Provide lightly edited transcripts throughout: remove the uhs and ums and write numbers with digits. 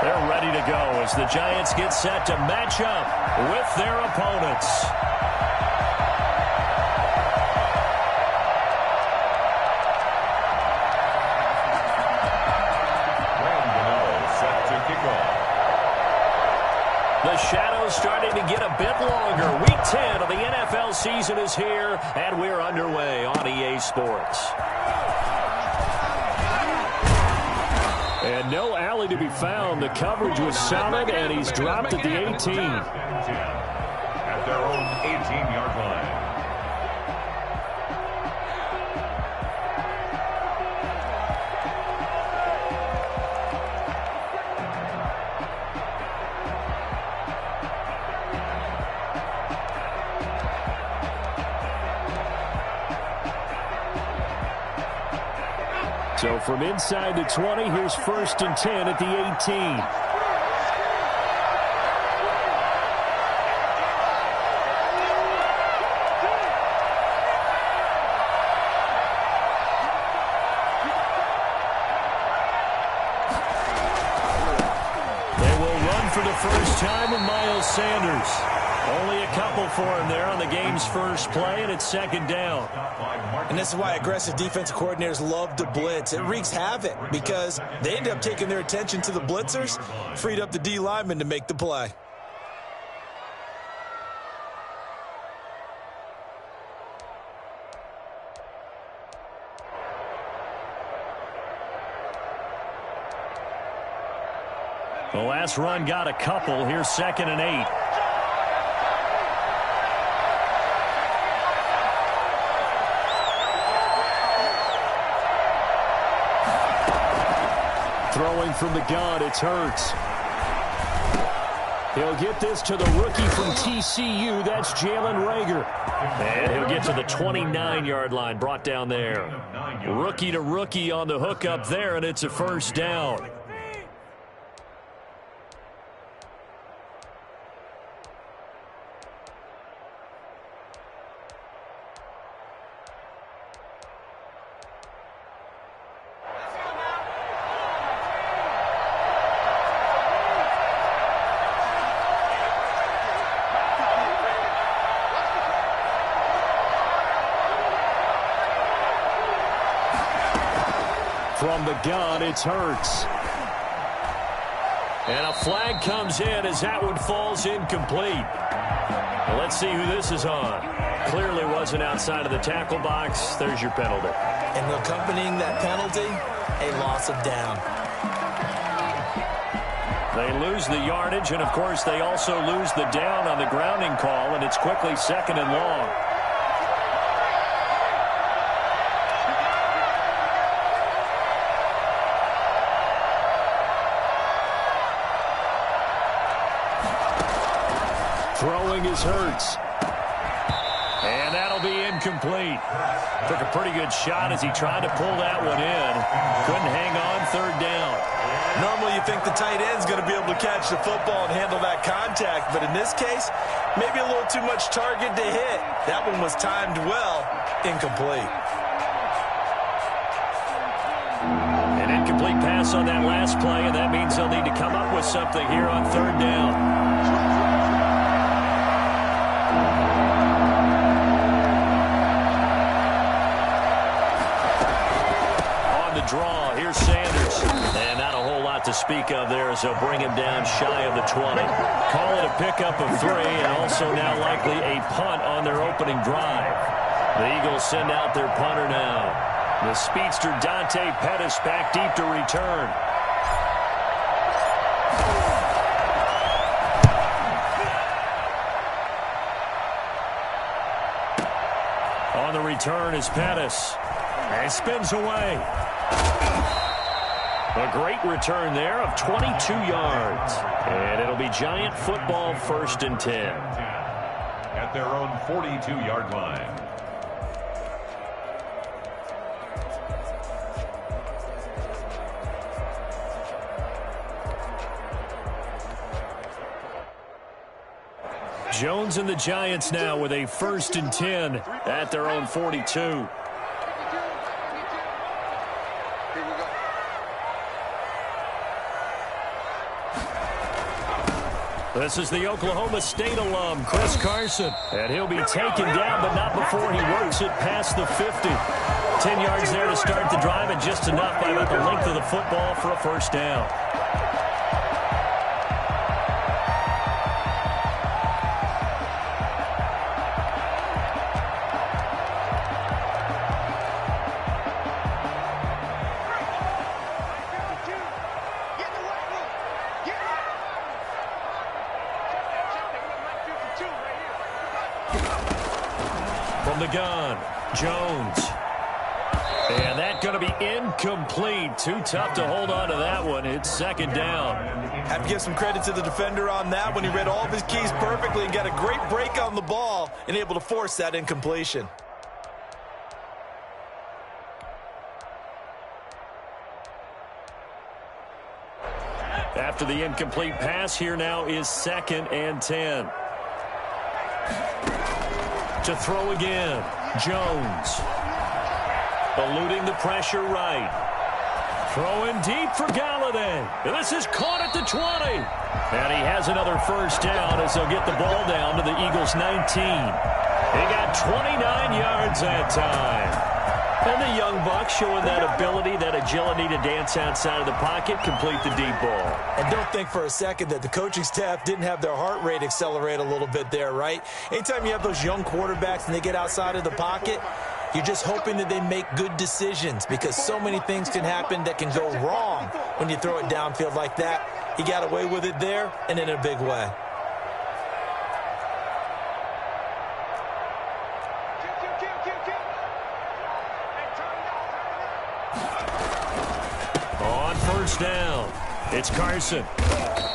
They're ready to go as the Giants get set to match up with their opponents. Set to kick off. The shadow's starting to get a bit longer. Week 10 of the NFL season is here, and we're underway on EA Sports. And no alley to be found. The coverage was solid, and he's dropped at the 18. At their own 18-yard line. So from inside the 20, here's 1st and 10 at the 18. They will run for the first time with Miles Sanders. Only a couple for him there on the game's first play, and it's 2nd down. And this is why aggressive defensive coordinators love to blitz. It wreaks havoc because they end up taking their attention to the blitzers, freed up the D lineman to make the play. The last run got a couple. Here's 2nd and 8. Throwing from the gun, it's Hurts. He'll get this to the rookie from TCU. That's Jalen Reagor. And he'll get to the 29-yard line, brought down there. Rookie to rookie on the hook up there, and it's a 1st down. From the gun, it's Hurts. And a flag comes in as that one falls incomplete. Well, let's see who this is on. Clearly wasn't outside of the tackle box. There's your penalty. And accompanying that penalty, a loss of down. They lose the yardage, and, of course, they also lose the down on the grounding call, and it's quickly 2nd and long. Throwing is Hurts. And that'll be incomplete. Took a pretty good shot as he tried to pull that one in. Couldn't hang on, 3rd down. Normally you think the tight end's going to be able to catch the football and handle that contact, but in this case, maybe a little too much target to hit. That one was timed well, incomplete. An incomplete pass on that last play, and that means they'll need to come up with something here on 3rd down. Draw. Here's Sanders. And not a whole lot to speak of there as they'll bring him down shy of the 20. Call it a pickup of 3 and also now likely a punt on their opening drive. The Eagles send out their punter now. The speedster Dante Pettis back deep to return. On the return is Pettis. And spins away. A great return there of 22 yards. And it'll be Giant football 1st and 10. At their own 42-yard line. Jones and the Giants now with a 1st and 10 at their own 42. This is the Oklahoma State alum, Chris Carson. And he'll be taken down, but not before he works it past the 50. 10 yards there to start the drive, and just enough by about the length of the football for a first down. From the gun, Jones. And that's going to be incomplete. Too tough to hold on to that one. It's second down. Have to give some credit to the defender on that when he read all of his keys perfectly and got a great break on the ball and able to force that incompletion. After the incomplete pass, here now is 2nd and 10. To throw again, Jones. Eluding the pressure right. Throwing deep for Galladay. And this is caught at the 20. And he has another first down as they'll get the ball down to the Eagles' 19. He got 29 yards that time. And the young buck showing that ability, that agility to dance outside of the pocket, complete the deep ball. And don't think for a second that the coaching staff didn't have their heart rate accelerate a little bit there, right? Anytime you have those young quarterbacks and they get outside of the pocket, you're just hoping that they make good decisions because so many things can happen that can go wrong when you throw it downfield like that. He got away with it there and in a big way. First down. It's Carson.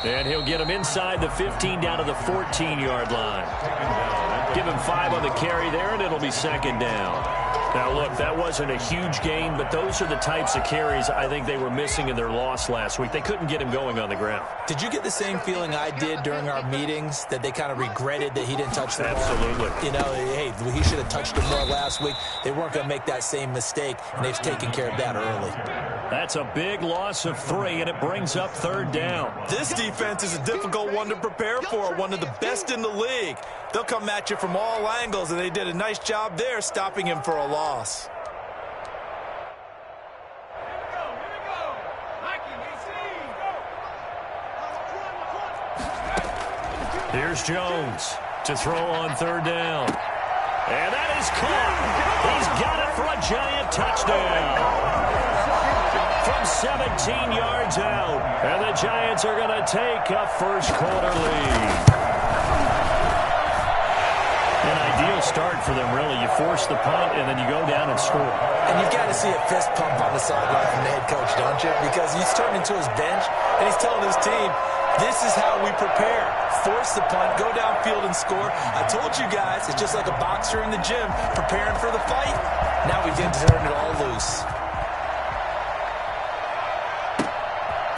And he'll get him inside the 15 down to the 14-yard line. Give him 5 on the carry there, and it'll be second down. Now, look, that wasn't a huge gain, but those are the types of carries I think they were missing in their loss last week. They couldn't get him going on the ground. Did you get the same feeling I did during our meetings, that they kind of regretted that he didn't touch the ball? Absolutely. You know, hey, he should have touched it more last week. They weren't going to make that same mistake, and they've taken care of that early. That's a big loss of 3, and it brings up third down. This defense is a difficult one to prepare for, one of the best in the league. They'll come at you from all angles, and they did a nice job there stopping him for a loss. Here's Jones to throw on third down. And that is caught. He's got it for a giant touchdown. From 17 yards out. And the Giants are going to take a first quarter lead. An ideal start for them, really. You force the punt, and then you go down and score. And you've got to see a fist pump on the sideline from the head coach, don't you? Because he's turning to his bench, and he's telling his team, this is how we prepare. Force the punt, go downfield and score. I told you guys, it's just like a boxer in the gym preparing for the fight. Now we get to turn it all loose.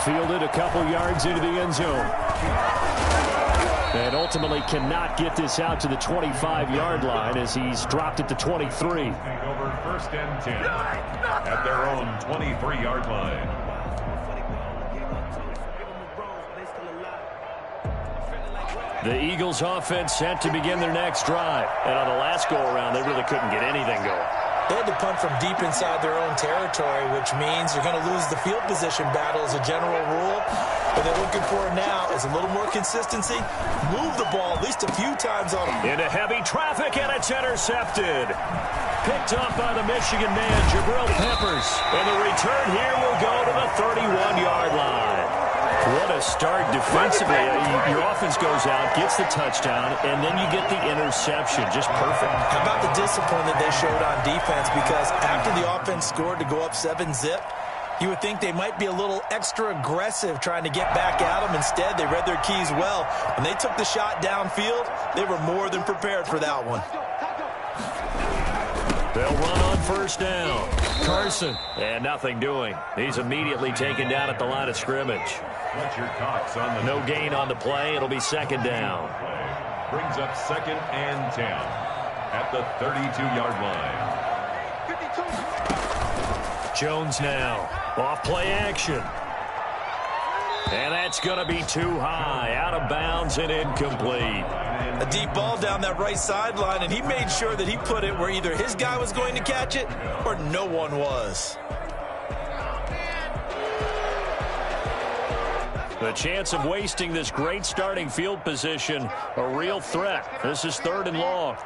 Fielded a couple yards into the end zone. And ultimately cannot get this out to the 25-yard line as he's dropped it to 23. Over first and 10 at their own 23-yard line. The Eagles offense set to begin their next drive. And on the last go-around, they really couldn't get anything going. They had to punt from deep inside their own territory, which means you're going to lose the field position battle as a general rule. What they're looking for now is a little more consistency. Move the ball at least a few times on them. Into heavy traffic, and it's intercepted. Picked up by the Michigan man, Jabril Peppers. And the return here will go to the 31-yard line. What a start defensively. Your offense goes out, gets the touchdown, and then you get the interception. Just perfect. How about the discipline that they showed on defense? Because after the offense scored to go up 7-zip, you would think they might be a little extra aggressive trying to get back at them. Instead, they read their keys well. When they took the shot downfield, they were more than prepared for that one. They'll run on first down. Carson. And nothing doing. He's immediately taken down at the line of scrimmage. Fletcher Cox on the no gain on the play. It'll be second down. Brings up second and 10 at the 32-yard line. Jones now. Off play action. And that's going to be too high, out of bounds and incomplete. A deep ball down that right sideline, and he made sure that he put it where either his guy was going to catch it or no one was. The chance of wasting this great starting field position, a real threat. This is 3rd and long.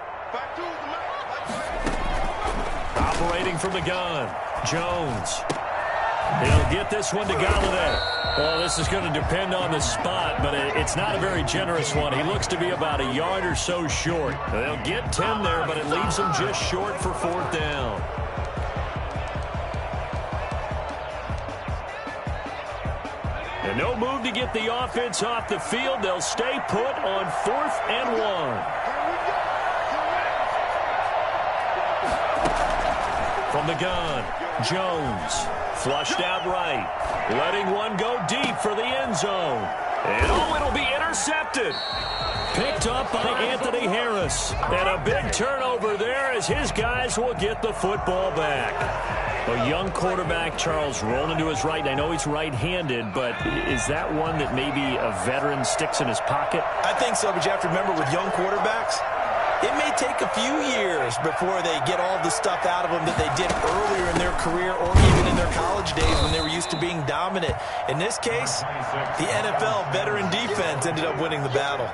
Operating from the gun, Jones. He'll get this one to Galladay. Well, this is going to depend on the spot, but it's not a very generous one. He looks to be about a yard or so short. They'll get 10 there, but it leaves them just short for 4th down. And no move to get the offense off the field. They'll stay put on 4th and 1. From the gun, Jones. Flushed out right. Letting one go deep for the end zone. And it'll be intercepted. Picked up by Anthony Harris. And a big turnover there as his guys will get the football back. A young quarterback, Charles, rolling to his right. And I know he's right-handed, but is that one that maybe a veteran sticks in his pocket? I think so, but you have to remember with young quarterbacks, it may take a few years before they get all the stuff out of them that they did earlier in their career or even in their college days when they were used to being dominant. In this case, the NFL veteran defense ended up winning the battle.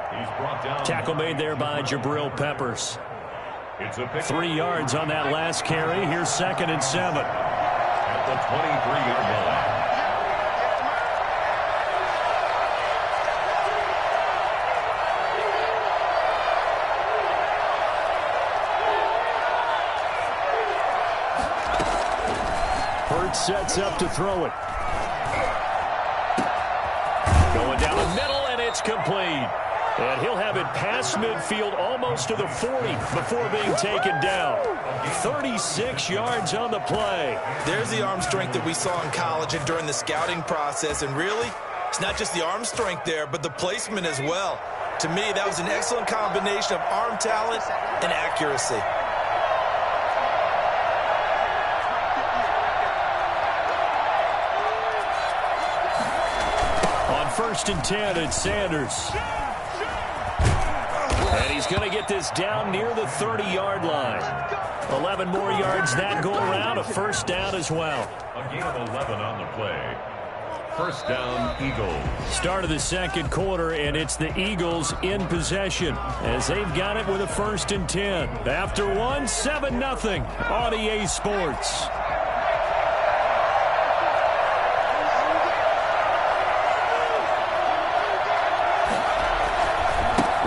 Tackle made there by Jabril Peppers. 3 yards on that last carry. Here's 2nd and 7. At the 23-yard line. Sets up to throw it. Going down the middle, and it's complete. And he'll have it past midfield almost to the 40 before being taken down. 36 yards on the play. There's the arm strength that we saw in college and during the scouting process. And really, it's not just the arm strength there, but the placement as well. To me, that was an excellent combination of arm talent and accuracy. On 1st and 10, it's Sanders. And he's going to get this down near the 30-yard line. 11 more yards that go around, a 1st down as well. A gain of 11 on the play. 1st down, Eagles. Start of the 2nd quarter, and it's the Eagles in possession as they've got it with a 1st and 10. After one, 7-0 on EA Sports.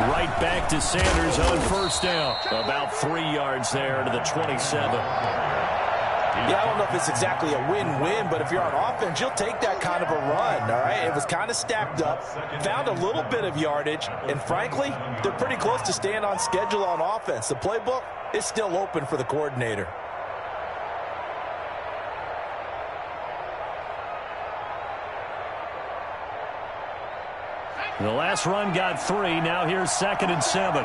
Right back to Sanders on 1st down. About 3 yards there to the 27. Yeah, I don't know if it's exactly a win-win, but if you're on offense, you'll take that kind of a run, all right? It was kind of stacked up, found a little bit of yardage, and frankly, they're pretty close to staying on schedule on offense. The playbook is still open for the coordinator. The last run got 3. Now here's 2nd and 7.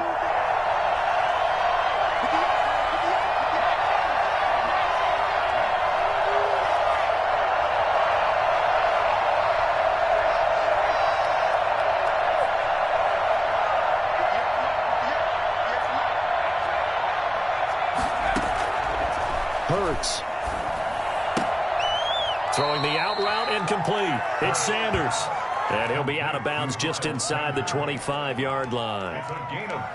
Hurts. Throwing the out route incomplete. It's Sanders. And he'll be out of bounds just inside the 25-yard line.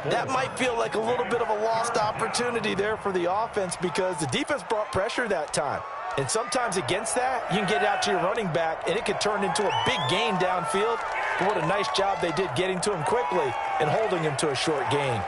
That might feel like a little bit of a lost opportunity there for the offense because the defense brought pressure that time. And sometimes against that, you can get out to your running back, and it could turn into a big gain downfield. But what a nice job they did getting to him quickly and holding him to a short gain.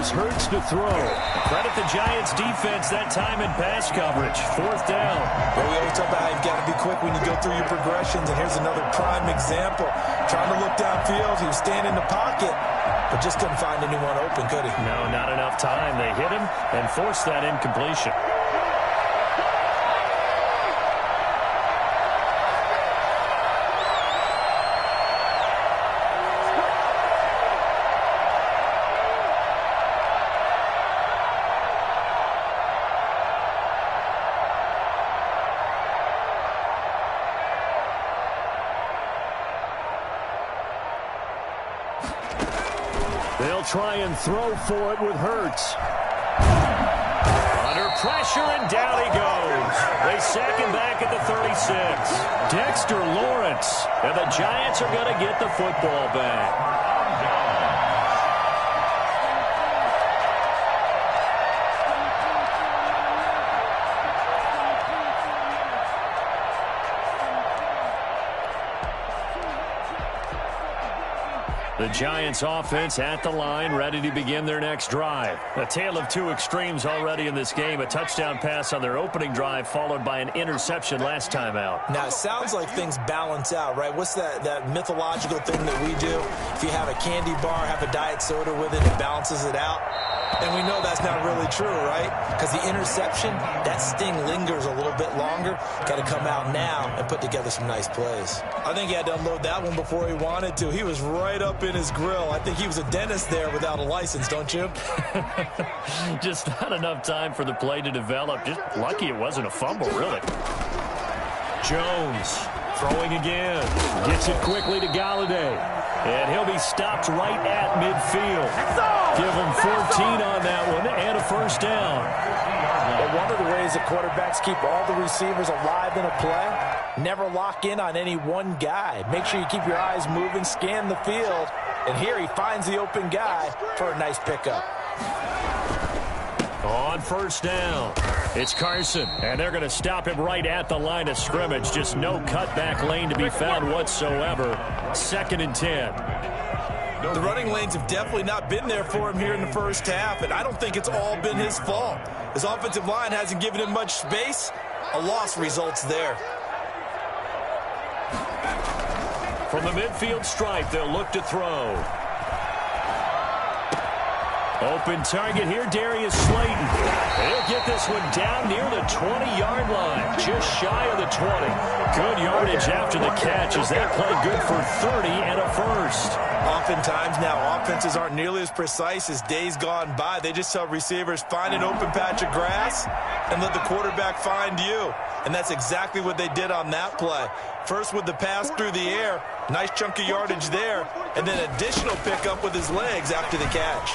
Hurts to throw. Credit the Giants defense that time in pass coverage. 4th down. Well, we always talk about how you've got to be quick when you go through your progressions, and here's another prime example. Trying to look downfield, he was standing in the pocket, but just couldn't find anyone open, could he? No, not enough time. They hit him and forced that incompletion. They'll try and throw for it with Hurts. Under pressure, and down he goes. They sack him back at the 36. Dexter Lawrence. And the Giants are going to get the football back. The Giants offense at the line, ready to begin their next drive. A tale of two extremes already in this game. A touchdown pass on their opening drive, followed by an interception last time out. Now, it sounds like things balance out, right? What's that mythological thing that we do? If you have a candy bar, have a diet soda with it, it balances it out. And we know that's not really true, right? Because the interception, that sting lingers a little bit longer. Got to come out now and put together some nice plays. I think he had to unload that one before he wanted to. He was right up in his grill. I think he was a dentist there without a license, don't you? Just not enough time for the play to develop. Just lucky it wasn't a fumble, really. Jones throwing again. Gets it quickly to Galladay. And he'll be stopped right at midfield. Give him 14 on that one and a first down. But one of the ways that quarterbacks keep all the receivers alive in a play, never lock in on any one guy. Make sure you keep your eyes moving, scan the field. And here he finds the open guy for a nice pickup. On first down, it's Carson, and they're going to stop him right at the line of scrimmage. Just no cutback lane to be found whatsoever. 2nd and 10. The running lanes have definitely not been there for him here in the first half, and I don't think it's all been his fault. His offensive line hasn't given him much space. A loss results there. From the midfield stripe, they'll look to throw. Open target here, Darius Slayton. He'll get this one down near the 20-yard line, just shy of the 20. Good yardage after the catch as that play good for 30 and a first. Oftentimes now, offenses aren't nearly as precise as days gone by. They just tell receivers, find an open patch of grass and let the quarterback find you. And that's exactly what they did on that play. First with the pass through the air, nice chunk of yardage there, and then additional pickup with his legs after the catch.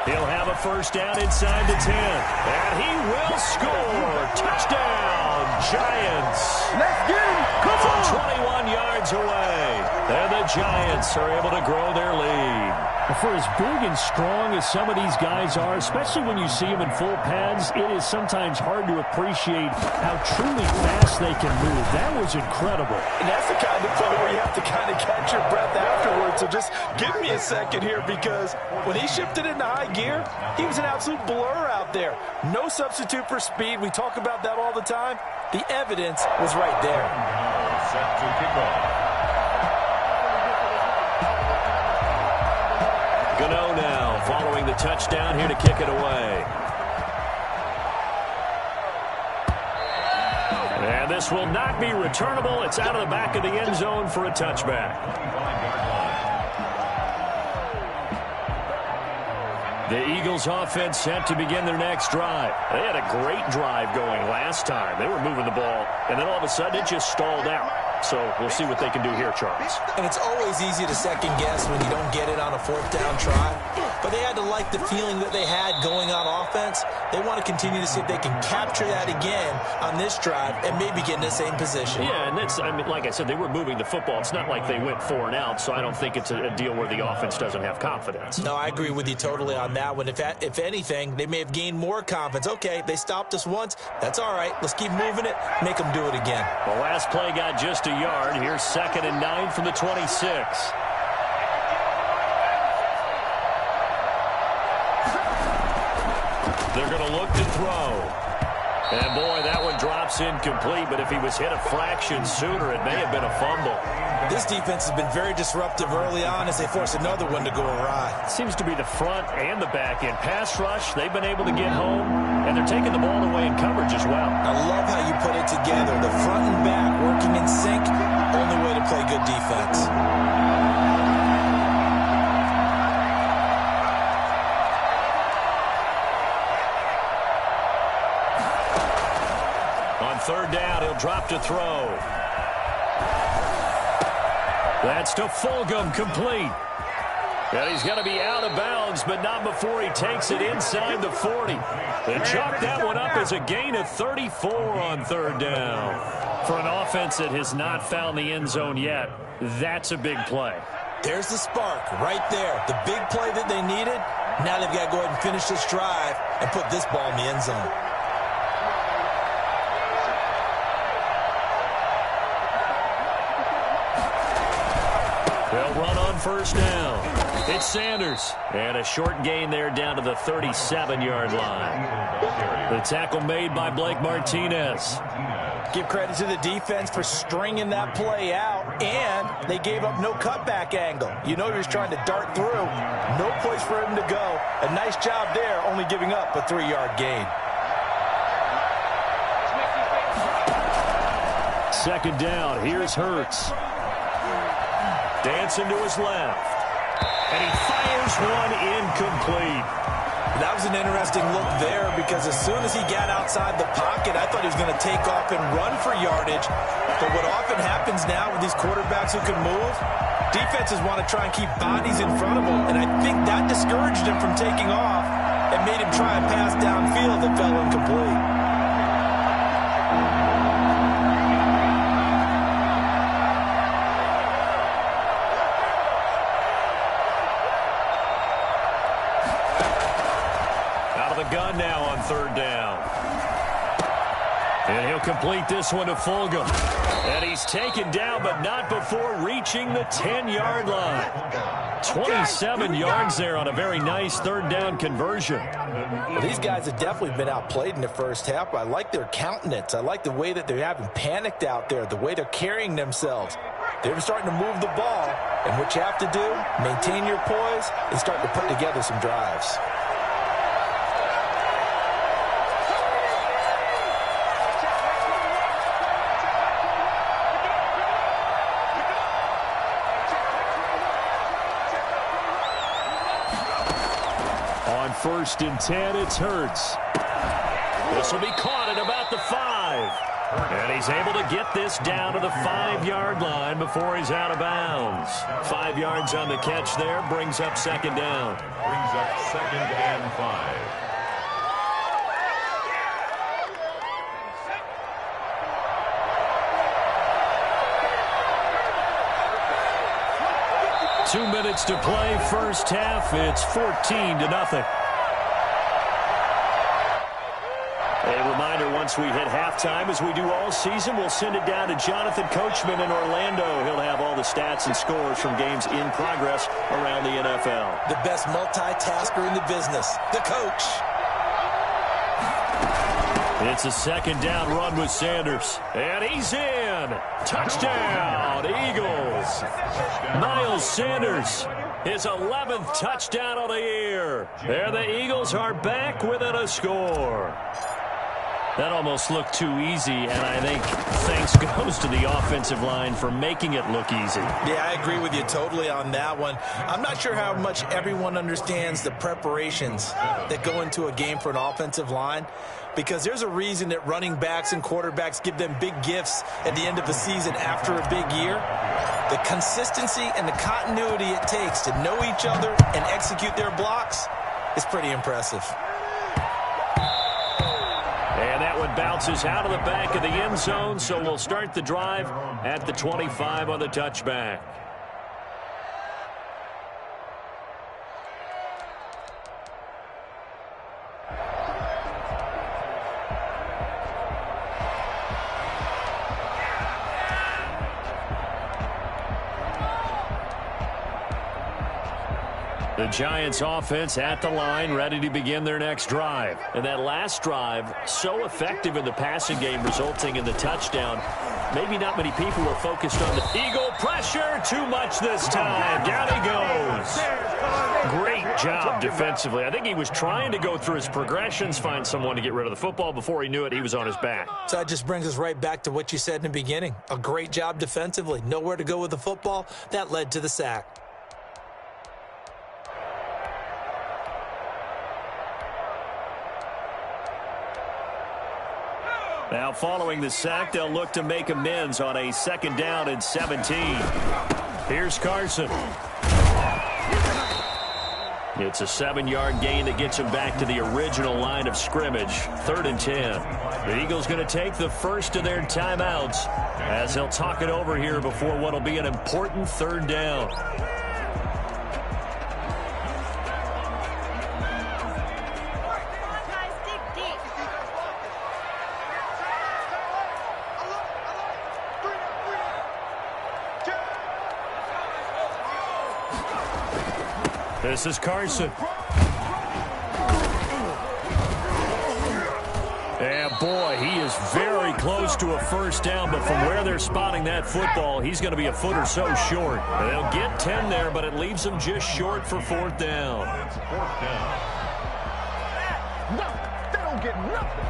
He'll have a first down inside the 10. And he will score. Touchdown, Giants. Let's get him. Come on. From 21 yards away. And the Giants are able to grow their lead. For as big and strong as some of these guys are, especially when you see them in full pads, it is sometimes hard to appreciate how truly fast they can move. That was incredible. And that's the kind of play where you have to kind of catch your breath afterwards. So just give me a second here, because when he shifted into high gear, he was an absolute blur out there. No substitute for speed. We talk about that all the time. The evidence was right there. Set to kick off. Gano now following the touchdown here to kick it away. And this will not be returnable. It's out of the back of the end zone for a touchback. The Eagles offense set to begin their next drive. They had a great drive going last time. They were moving the ball, and then all of a sudden it just stalled out. So we'll see what they can do here, Charles. And it's always easy to second guess when you don't get it on a 4th down try. But they had to like the feeling that they had going on offense. They want to continue to see if they can capture that again on this drive and maybe get in the same position. Yeah, and that's, I mean, like I said, they were moving the football. It's not like they went 4 and out, so I don't think it's a deal where the offense doesn't have confidence. No, I agree with you totally on that one. If anything, they may have gained more confidence. Okay, they stopped us once. That's all right. Let's keep moving it. Make them do it again. The last play got just a yard. Here's 2nd and 9 from the 26. They're going to look to throw. And, boy, that one drops incomplete. But if he was hit a fraction sooner, it may have been a fumble. This defense has been very disruptive early on as they force another one to go awry. Seems to be the front and the back end. Pass rush, they've been able to get home, and they're taking the ball away in coverage as well. I love how you put it together. The front and back working in sync, only way to play good defense. On 3rd down, he'll drop to throw. That's to Fulgham, complete. And he's going to be out of bounds, but not before he takes it inside the 40. They chalk that one up as a gain of 34 on third down. For an offense that has not found the end zone yet, that's a big play. There's the spark right there. The big play that they needed. Now they've got to go ahead and finish this drive and put this ball in the end zone. They'll run on first down. It's Sanders. And a short gain there down to the 37-yard line. The tackle made by Blake Martinez. Give credit to the defense for stringing that play out, and they gave up no cutback angle. You know he was trying to dart through. No place for him to go. A nice job there, only giving up a 3-yard gain. Second down. Here's Hurts. Dancing to his left. And he fires one incomplete. That was an interesting look there because as soon as he got outside the pocket, I thought he was going to take off and run for yardage. But what often happens now with these quarterbacks who can move, defenses want to try and keep bodies in front of them. And I think that discouraged him from taking off and made him try and pass downfield that fell incomplete. Gun now on third down. And he'll complete this one to Fulgham. And he's taken down, but not before reaching the 10-yard line. 27 yards there on a very nice third down conversion. Well, these guys have definitely been outplayed in the first half. I like their countenance. I like the way that they haven't panicked out there, the way they're carrying themselves. They're starting to move the ball. And what you have to do, maintain your poise and start to put together some drives. First and 10, it's Hurts. This will be caught at about the 5. And he's able to get this down to the 5-yard line before he's out of bounds. 5 yards on the catch there, brings up second down. Brings up second and 5. Two minutes to play, first half. It's 14-0. A reminder, once we hit halftime, as we do all season, we'll send it down to Jonathan Coachman in Orlando. He'll have all the stats and scores from games in progress around the NFL. The best multitasker in the business, the coach. It's a second down run with Sanders. And he's in. Touchdown, Eagles. Miles Sanders, his 11th touchdown of the year. There the Eagles are back within a score. That almost looked too easy, and I think thanks goes to the offensive line for making it look easy. Yeah, I agree with you totally on that one. I'm not sure how much everyone understands the preparations that go into a game for an offensive line, because there's a reason that running backs and quarterbacks give them big gifts at the end of the season after a big year. The consistency and the continuity it takes to know each other and execute their blocks is pretty impressive. And that one bounces out of the back of the end zone, so we'll start the drive at the 25 on the touchback. The Giants offense at the line, ready to begin their next drive. And that last drive, so effective in the passing game, resulting in the touchdown. Maybe not many people were focused on the Eagle pressure. Too much this time. Down he goes. Great job defensively. I think he was trying to go through his progressions, find someone to get rid of the football. Before he knew it, he was on his back. So that just brings us right back to what you said in the beginning. A great job defensively. Nowhere to go with the football. That led to the sack. Now following the sack, they'll look to make amends on a second down and 17. Here's Carson. It's a 7-yard gain that gets him back to the original line of scrimmage. 3rd and 10. The Eagles going to take the first of their timeouts as they'll talk it over here before what will be an important 3rd down. This is Carson. And boy, he is very close to a first down, but from where they're spotting that football, he's going to be a foot or so short. They'll get 10 there, but it leaves them just short for 4th down. It's 4th down. No, they don't get nothing.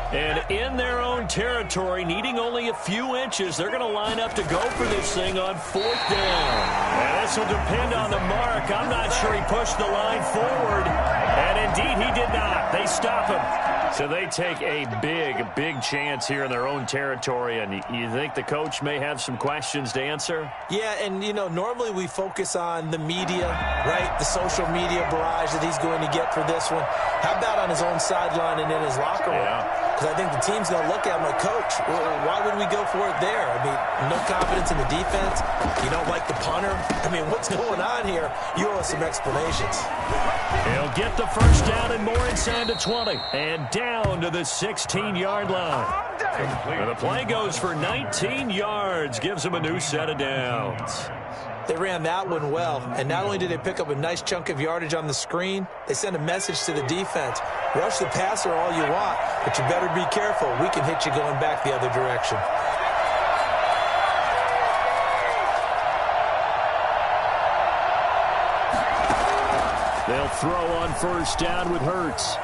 And in their own territory, needing only a few inches, they're going to line up to go for this thing on 4th down. And this will depend on the mark. I'm not sure he pushed the line forward. And indeed, he did not. They stop him. So they take a big chance here in their own territory. And you think the coach may have some questions to answer? Yeah, and, you know, normally we focus on the media, right? The social media barrage that he's going to get for this one. How about on his own sideline and in his locker room? Because I think the team's going to look at him like, Coach, why would we go for it there? I mean, no confidence in the defense. You don't like the punter. I mean, what's going on here? You owe us some explanations. He'll get the first down and more inside the 20. And down to the 16-yard line. And the play goes for 19 yards. Gives him a new set of downs. They ran that one well, and not only did they pick up a nice chunk of yardage on the screen, they sent a message to the defense. Rush the passer all you want, but you better be careful. We can hit you going back the other direction. They'll throw on first down with Hurts.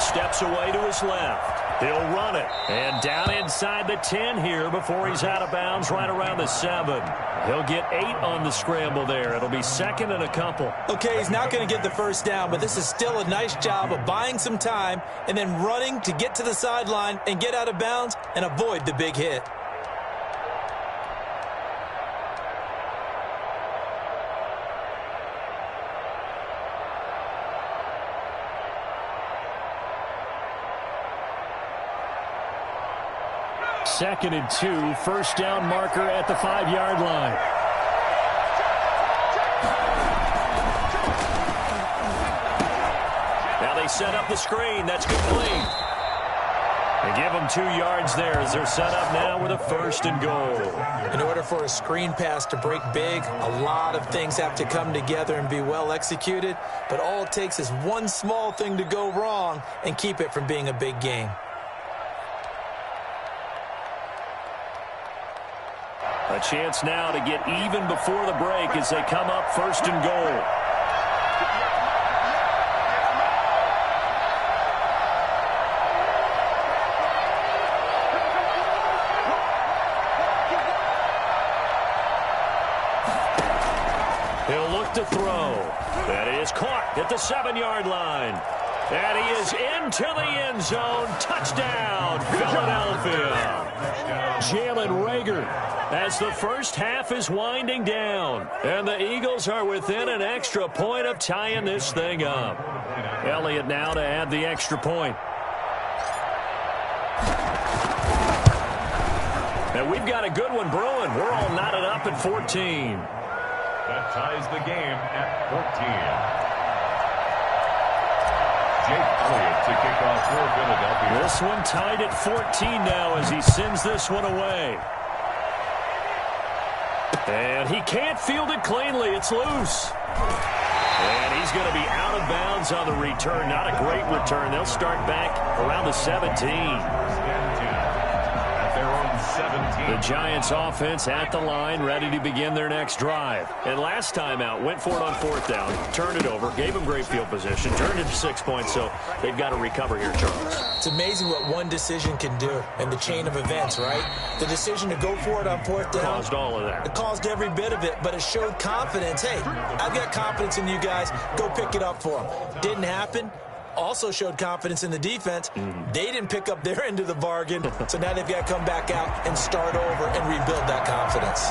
Steps away to his left. He'll run it. And down inside the 10 here before he's out of bounds right around the 7. He'll get 8 on the scramble there. It'll be 2nd and a couple. Okay, he's not going to get the first down, but this is still a nice job of buying some time and then running to get to the sideline and get out of bounds and avoid the big hit. Second and 2, first down marker at the 5-yard line. Now they set up the screen. That's complete. They give them 2 yards there as they're set up now with a 1st and goal. In order for a screen pass to break big, a lot of things have to come together and be well executed, but all it takes is one small thing to go wrong and keep it from being a big game. A chance now to get even before the break as they come up 1st and goal. He'll look to throw. That is caught at the 7-yard line. And he is into the end zone. Touchdown, Philadelphia. Jalen Reagor, as the first half is winding down. And the Eagles are within an extra point of tying this thing up. Elliott now to add the extra point. And we've got a good one brewing. We're all knotted up at 14. That ties the game at 14. Jake Elliott to kick off for Philadelphia. This one tied at 14 now as he sends this one away. And he can't field it cleanly. It's loose. And he's going to be out of bounds on the return. Not a great return. They'll start back around the 17. At their own 17. 17. The Giants offense at the line, ready to begin their next drive. And last time out, went for it on fourth down, turned it over, gave them great field position, turned it to 6 points, so they've got to recover here, Charles. It's amazing what one decision can do in the chain of events, right? The decision to go for it on fourth down. Caused all of that. It caused every bit of it, but it showed confidence. Hey, I've got confidence in you guys. Go pick it up for them. Didn't happen. Also showed confidence in the defense. They didn't pick up their end of the bargain, so now they've got to come back out and start over and rebuild that confidence.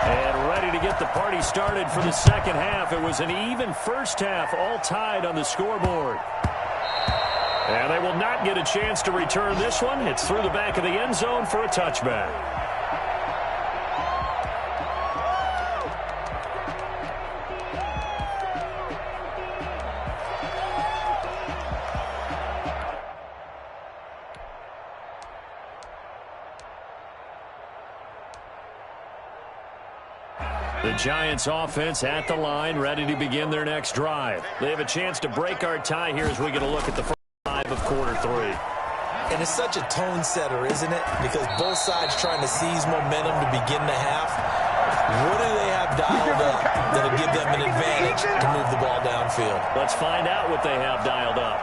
And ready to get the party started for the second half. It was an even first half, all tied on the scoreboard. And they will not get a chance to return this one. It's through the back of the end zone for a touchback. The Giants offense at the line, ready to begin their next drive. They have a chance to break our tie here as we get a look at the first drive of quarter three. And it's such a tone setter, isn't it? Because both sides trying to seize momentum to begin the half. What do they have dialed up that'll give them an advantage to move the ball downfield? Let's find out what they have dialed up.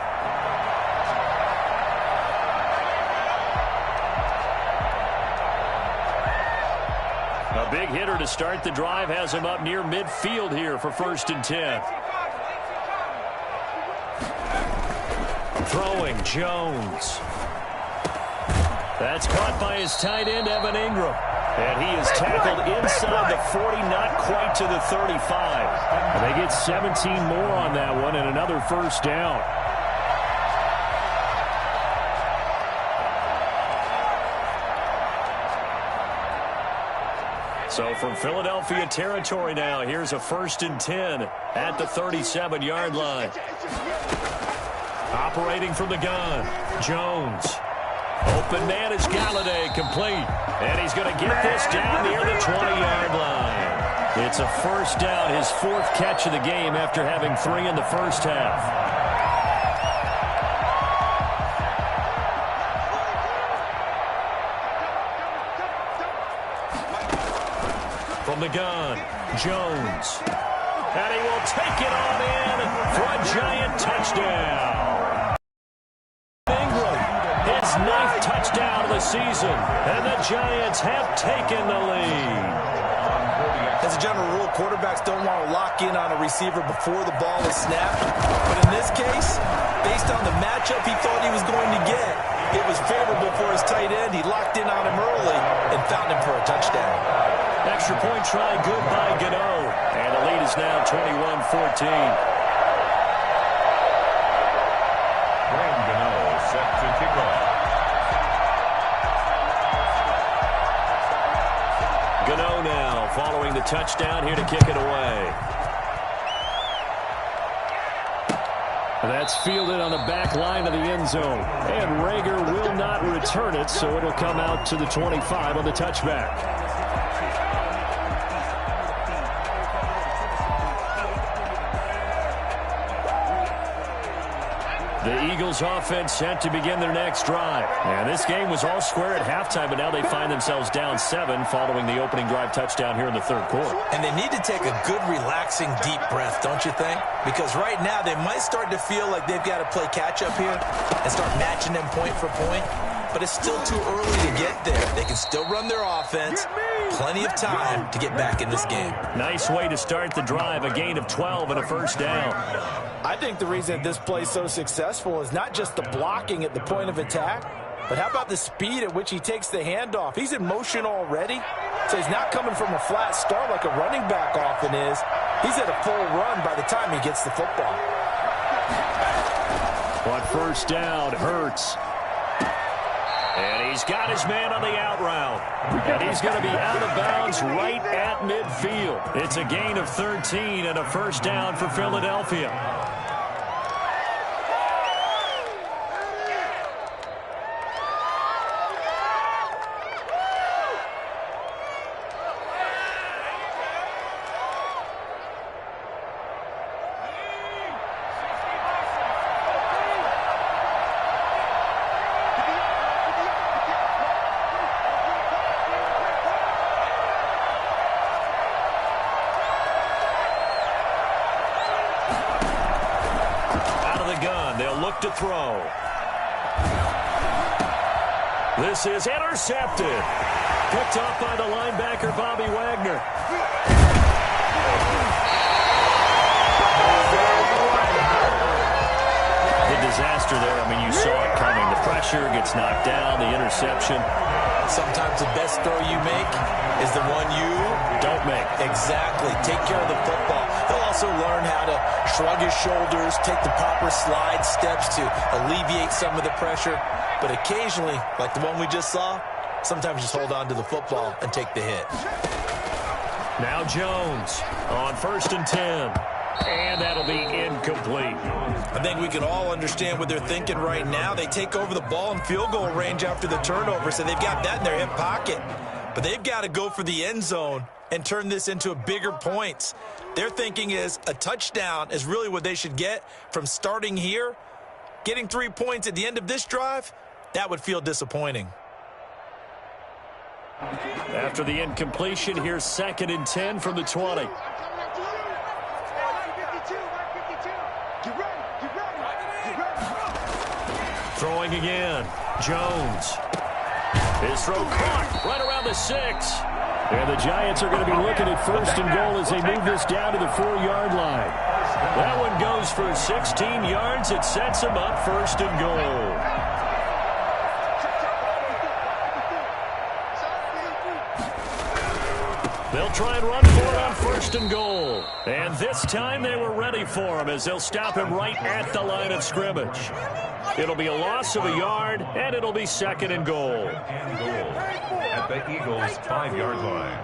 A big hitter to start the drive has him up near midfield here for 1st and 10. Throwing, Jones. That's caught by his tight end, Evan Ingram. And he is tackled inside the 40, not quite to the 35. And they get 17 more on that one and another first down. So from Philadelphia territory now, here's a 1st and 10 at the 37-yard line. Operating from the gun, Jones. Open man is Galladay, complete. And he's going to get this down near the 20-yard line. It's a first down, his 4th catch of the game after having 3 in the first half. From the gun, Jones. And he will take it on in for a Giant touchdown. Ingram, his 9th touchdown of the season. And the Giants have taken the lead. As a general rule, quarterbacks don't want to lock in on a receiver before the ball is snapped. But in this case, based on the matchup he thought he was going to get, it was favorable for his tight end. He locked in on him early and found him for a touchdown. Extra point try good by Gano. And the lead is now 21-14. Graham Gano set to kick off. Gano now following the touchdown here to kick it away. That's fielded on the back line of the end zone. And Rager will not return it, so it'll come out to the 25 on the touchback. The Eagles offense set to begin their next drive. And this game was all square at halftime, but now they find themselves down 7 following the opening drive touchdown here in the 3rd quarter. And they need to take a good, relaxing, deep breath, don't you think? Because right now they might start to feel like they've got to play catch-up here and start matching them point for point. But it's still too early to get there. They can still run their offense. Plenty of time to get back in this game. Nice way to start the drive, a gain of 12 and a first down. I think the reason this play is so successful is not just the blocking at the point of attack, but how about the speed at which he takes the handoff? He's in motion already, so he's not coming from a flat start like a running back often is. He's at a full run by the time he gets the football. On first down, Hurts. And he's got his man on the out route. And he's going to be out of bounds right at midfield. It's a gain of 13 and a first down for Philadelphia. gun. They'll look to throw. This is intercepted. Picked off by the linebacker, Bobby Wagner. The disaster there, I mean, you saw it coming. The pressure gets knocked down, the interception. Sometimes the best throw you make is the one you don't make. Exactly. Take care of the football. He'll also learn how to shrug his shoulders, take the proper slide steps to alleviate some of the pressure. But occasionally, like the one we just saw, sometimes just hold on to the football and take the hit. Now Jones on 1st and 10. And that'll be incomplete. I think we can all understand what they're thinking right now. They take over the ball in field goal range after the turnover, so they've got that in their hip pocket. But they've got to go for the end zone and turn this into bigger points. Their thinking is a touchdown is really what they should get from starting here. Getting 3 points at the end of this drive, that would feel disappointing. After the incompletion, here's 2nd and 10 from the 20. Throwing again. Jones. His throw caught right around the 6. And the Giants are going to be looking at 1st and goal as they move this down to the 4-yard line. That one goes for 16 yards. It sets them up 1st and goal. They'll try and run for it on 1st and goal. And this time they were ready for him as they'll stop him right at the line of scrimmage. It'll be a loss of a yard, and it'll be 2nd and goal. At the Eagles' 5-yard line.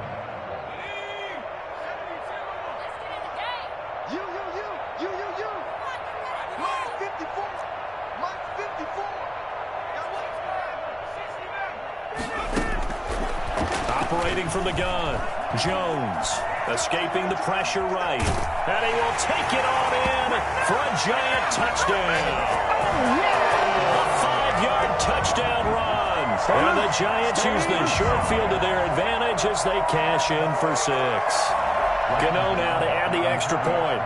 Operating from the gun, Jones escaping the pressure right. And he will take it on in for a giant touchdown. A 5-yard touchdown run. And the Giants use the short field to their advantage as they cash in for 6. Gano now to add the extra point.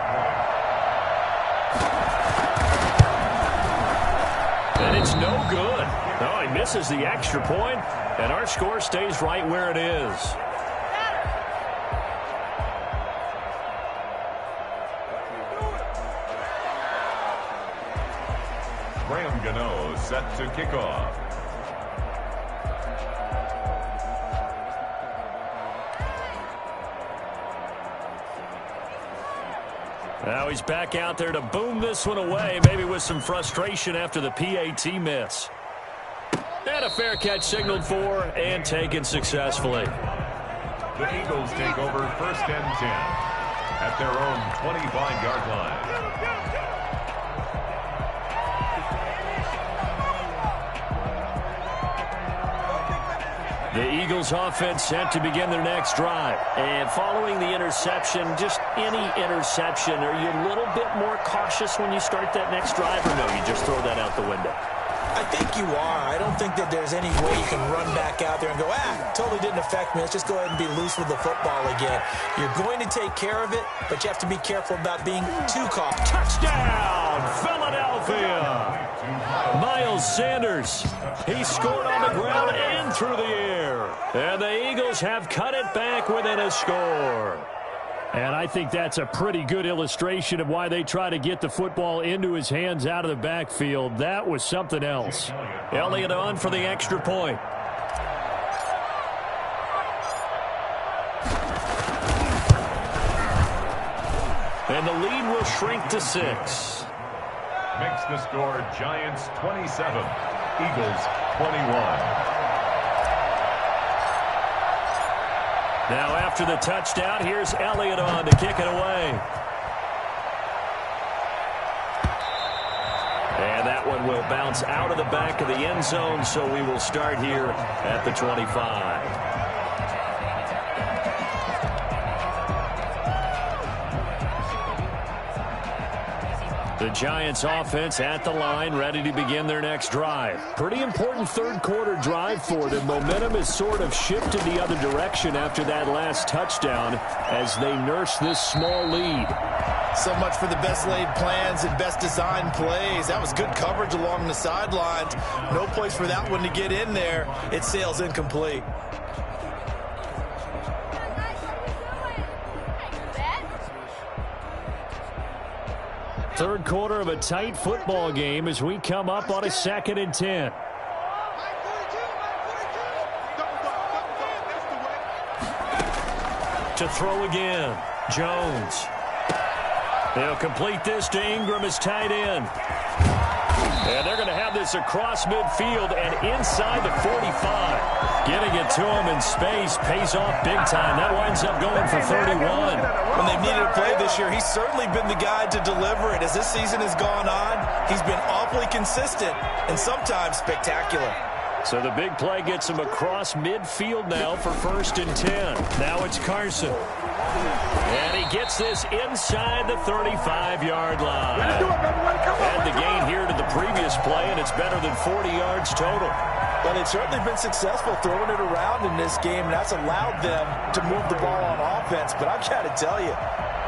And it's no good. No, he misses the extra point, and our score stays right where it is. Gano set to kick off. Now he's back out there to boom this one away, maybe with some frustration after the PAT miss. And a fair catch signaled for and taken successfully. The Eagles take over 1st and 10 at their own 25-yard line. The Eagles offense set to begin their next drive. And following the interception, just any interception, are you a little bit more cautious when you start that next drive, or no, you just throw that out the window? I think you are. I don't think that there's any way you can run back out there and go, totally didn't affect me. Let's just go ahead and be loose with the football again. You're going to take care of it, but you have to be careful about being too cautious. Touchdown, Philadelphia! Miles Sanders, he scored on the ground and through the air. And the Eagles have cut it back within a score. And I think that's a pretty good illustration of why they try to get the football into his hands out of the backfield. That was something else. Elliott on for the extra point. And the lead will shrink to 6. Makes the score Giants 27, Eagles 21. Now after the touchdown, here's Elliott on to kick it away. And that one will bounce out of the back of the end zone, so we will start here at the 25. The Giants offense at the line, ready to begin their next drive. Pretty important third quarter drive for them. Momentum has sort of shifted the other direction after that last touchdown as they nurse this small lead. So much for the best laid plans and best designed plays. That was good coverage along the sidelines. No place for that one to get in there. It sails incomplete. Third quarter of a tight football game as we come up on a 2nd and 10. To throw again, Jones. They'll complete this to Ingram as tight end. And they're going to have this across midfield and inside the 45. Getting it to him in space pays off big time. That winds up going for 31. When they've needed a play this year, he's certainly been the guy to deliver it. As this season has gone on, he's been awfully consistent and sometimes spectacular. So the big play gets him across midfield now for 1st and 10. Now it's Carson. And he gets this inside the 35-yard line. Add the gain here to the previous play, and it's better than 40 yards total. But they've certainly been successful throwing it around in this game, and that's allowed them to move the ball on offense. But I've got to tell you,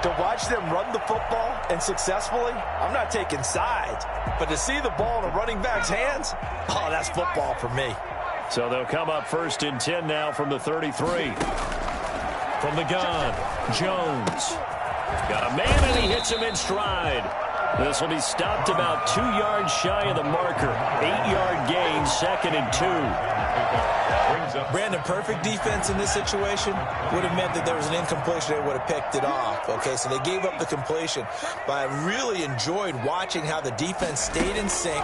to watch them run the football and successfully, I'm not taking sides. But to see the ball in a running back's hands, oh, that's football for me. So they'll come up 1st and 10 now from the 33. From the gun, Jones. Got a man, and he hits him in stride. This will be stopped about 2 yards shy of the marker. 8-yard gain, 2nd and 2. Brandon, perfect defense in this situation would have meant that there was an incompletion. They would have picked it off. Okay, so they gave up the completion. But I really enjoyed watching how the defense stayed in sync,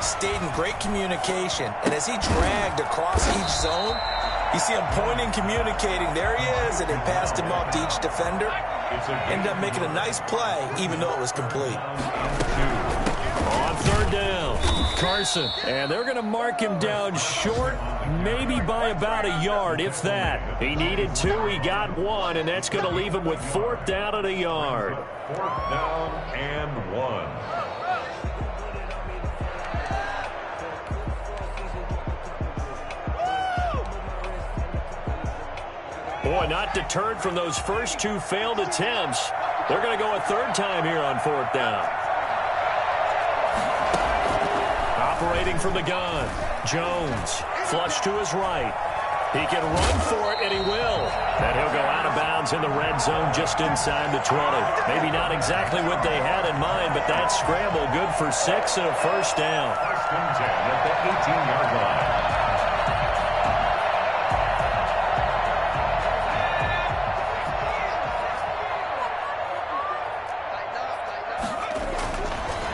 stayed in great communication. And as he dragged across each zone, you see him pointing, communicating. There he is, and they passed him off to each defender. Ended up making a nice play, even though it was complete. On 3rd down, Carson. And they're going to mark him down short, maybe by about a yard, if that. He needed 2, he got 1, and that's going to leave him with 4th down at a yard. 4th down and 1. Boy, not deterred from those first 2 failed attempts. They're going to go a 3rd time here on 4th down. Operating from the gun, Jones. Flush to his right. He can run for it, and he will. And he'll go out of bounds in the red zone just inside the 20. Maybe not exactly what they had in mind, but that scramble good for 6 and a 1st down. 1st and 10 at the 18-yard line.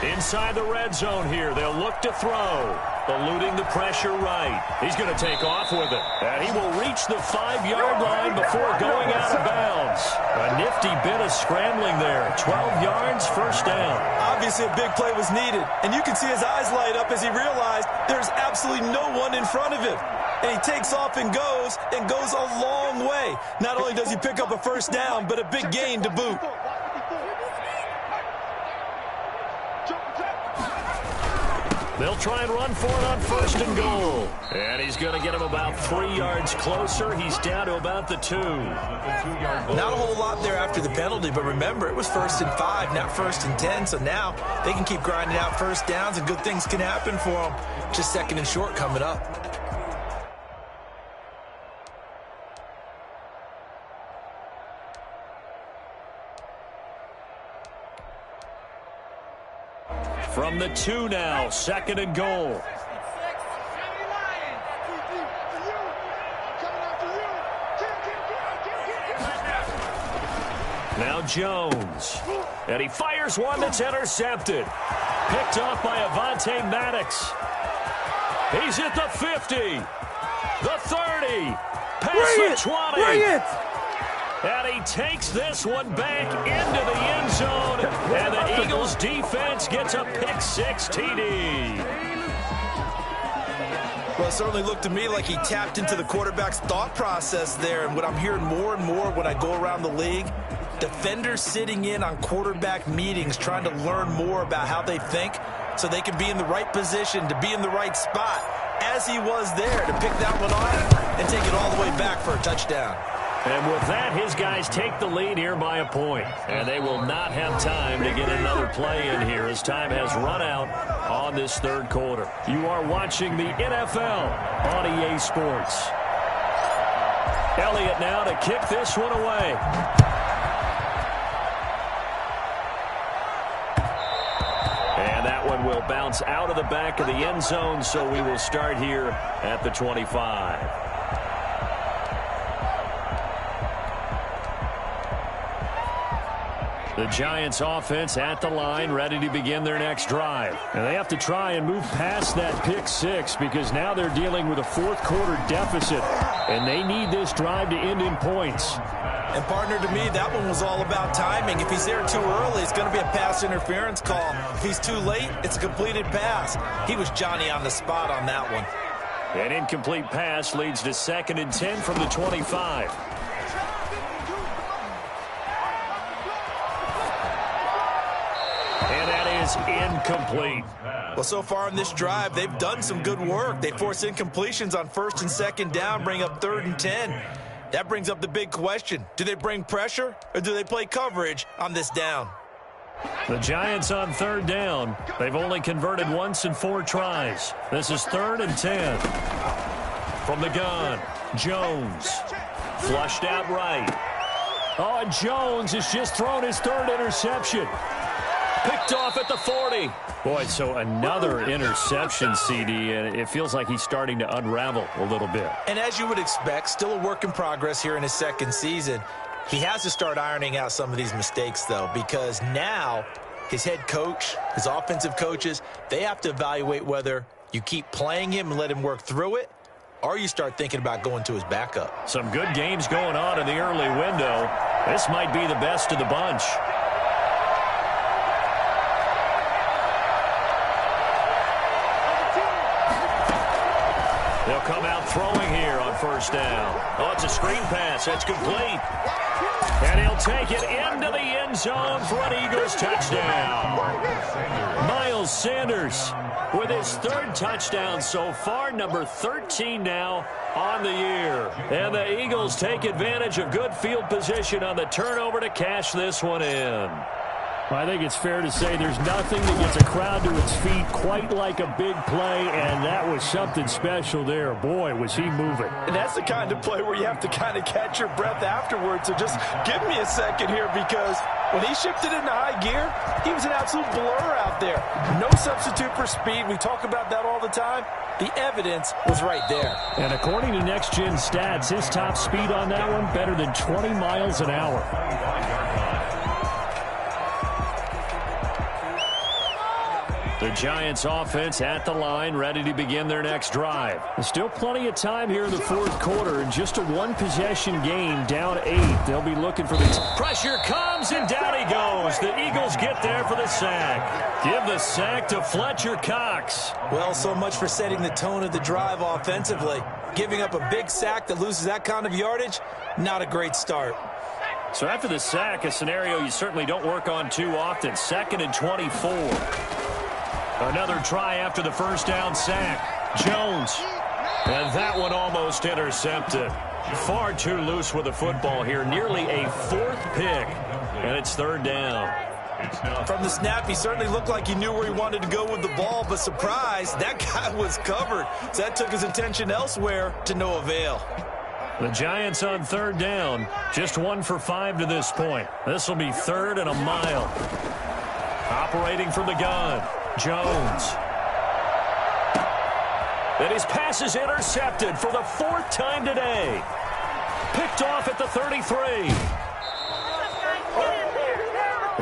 Inside the red zone here, they'll look to throw. Eluding the pressure right. He's going to take off with it. And he will reach the 5-yard line before going out of bounds. A nifty bit of scrambling there. 12 yards, 1st down. Obviously, a big play was needed. And you can see his eyes light up as he realized there's absolutely no one in front of him. And he takes off and goes a long way. Not only does he pick up a 1st down, but a big gain to boot. They'll try and run for it on 1st and goal. And he's going to get him about 3 yards closer. He's down to about the 2. Not a whole lot there after the penalty, but remember, it was 1st and 5, not 1st and 10. So now they can keep grinding out 1st downs, and good things can happen for them. Just 2nd and short coming up. From the 2 now, 2nd and goal. Now Jones. And he fires one that's intercepted. Picked off by Avonte Maddox. He's at the 50. The 30. Past the 20. Bring it! And he takes this one back into the end zone. And the Eagles defense gets a pick-6 TD. Well, it certainly looked to me like he tapped into the quarterback's thought process there. And what I'm hearing more and more when I go around the league, defenders sitting in on quarterback meetings trying to learn more about how they think so they can be in the right position, to be in the right spot, as he was there to pick that one off and take it all the way back for a touchdown. And with that, his guys take the lead here by a point. And they will not have time to get another play in here as time has run out on this third quarter. You are watching the NFL on EA Sports. Elliott now to kick this one away. And that one will bounce out of the back of the end zone, so we will start here at the 25. The Giants offense at the line, ready to begin their next drive. And they have to try and move past that pick six because now they're dealing with a fourth quarter deficit. And they need this drive to end in points. And partner, to me, that one was all about timing. If he's there too early, it's going to be a pass interference call. If he's too late, it's a completed pass. He was Johnny on the spot on that one. An incomplete pass leads to 2nd and 10 from the 25. Incomplete. Well, so far in this drive, they've done some good work. They force incompletions on 1st and 2nd down, bring up 3rd and 10. That brings up the big question. Do they bring pressure or do they play coverage on this down? The Giants on 3rd down. They've only converted once in 4 tries. This is 3rd and 10. From the gun, Jones. Flushed out right. Oh, Jones has just thrown his 3rd interception. Picked off at the 40. Boy, so another interception, CD, and it feels like he's starting to unravel a little bit. And as you would expect, still a work in progress here in his 2nd season. He has to start ironing out some of these mistakes, though, because now his head coach, his offensive coaches, they have to evaluate whether you keep playing him and let him work through it, or you start thinking about going to his backup. Some good games going on in the early window. This might be the best of the bunch. They'll come out throwing here on 1st down. Oh, it's a screen pass. That's complete. And he'll take it into the end zone for an Eagles touchdown. Miles Sanders with his 3rd touchdown so far, number 13 now on the year. And the Eagles take advantage of good field position on the turnover to cash this one in. I think it's fair to say there's nothing that gets a crowd to its feet quite like a big play, and that was something special there. Boy, was he moving. And that's the kind of play where you have to kind of catch your breath afterwards. So just give me a second here, because when he shifted into high gear, he was an absolute blur out there. No substitute for speed. We talk about that all the time. The evidence was right there. And according to Next Gen Stats, his top speed on that one, better than 20 miles an hour. The Giants offense at the line, ready to begin their next drive. There's still plenty of time here in the 4th quarter, and just a 1-possession game, down 8. They'll be looking for the pressure comes, and down he goes. The Eagles get there for the sack. Give the sack to Fletcher Cox. Well, so much for setting the tone of the drive offensively. Giving up a big sack that loses that kind of yardage, not a great start. So after the sack, a scenario you certainly don't work on too often. 2nd and 24. Another try after the 1st down sack. Jones. And that one almost intercepted. Far too loose with the football here. Nearly a 4th pick. And it's 3rd down. From the snap, he certainly looked like he knew where he wanted to go with the ball, but surprise, that guy was covered. So that took his attention elsewhere to no avail. The Giants on 3rd down. Just 1 for 5 to this point. This will be 3rd and a mile. Operating from the gun. Jones. And his pass is intercepted for the 4th time today. Picked off at the 33.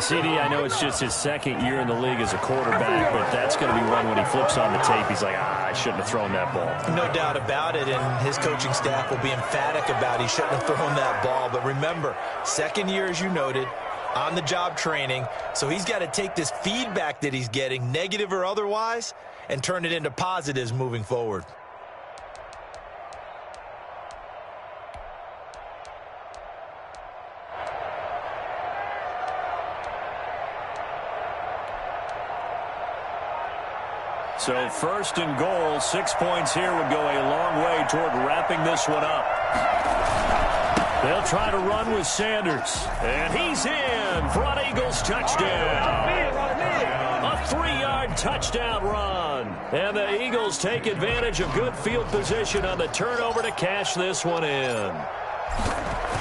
CD, I know it's just his 2nd year in the league as a quarterback, but that's going to be one when he flips on the tape. He's like, I shouldn't have thrown that ball. No doubt about it, and his coaching staff will be emphatic about he shouldn't have thrown that ball. But remember, 2nd year, as you noted, on-the-job training, so he's got to take this feedback that he's getting, negative or otherwise, and turn it into positives moving forward. So 1st and goal, 6 points here would go a long way toward wrapping this one up. They'll try to run with Sanders. And he's in for an Eagles touchdown. A 3-yard touchdown run. And the Eagles take advantage of good field position on the turnover to cash this one in.